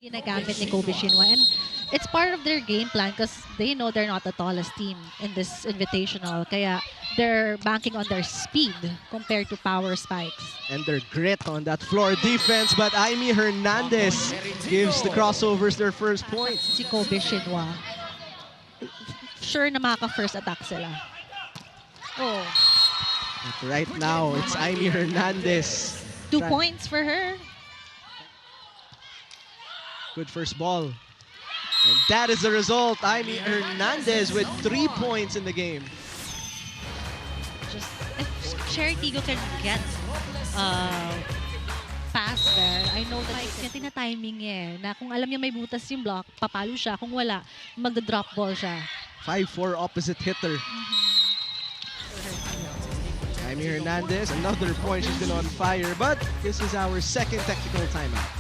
ginagamit ni Kobe Shinwa. And it's part of their game plan because they know they're not the tallest team in this invitational. Kaya they're banking on their speed compared to power spikes. And their grit on that floor defense, but Aimee Hernandez gives the crossovers their first point. Si Kobe Shinwa. Sure na maka-first attack sila. Oh, But right now, it's Aimee Hernandez. 2 points for her. Good first ball. And that is the result. Aimee Hernandez with 3 points in the game. Just if Cherry Tigo can get pass there, I know that kaya tina-timing niya eh, na kung alam niya may butas yung block, papalo siya. Kung wala, mag-drop ball siya. 5-4 opposite hitter. Aimee Hernandez, another point. She's been on fire, but this is our second technical timeout.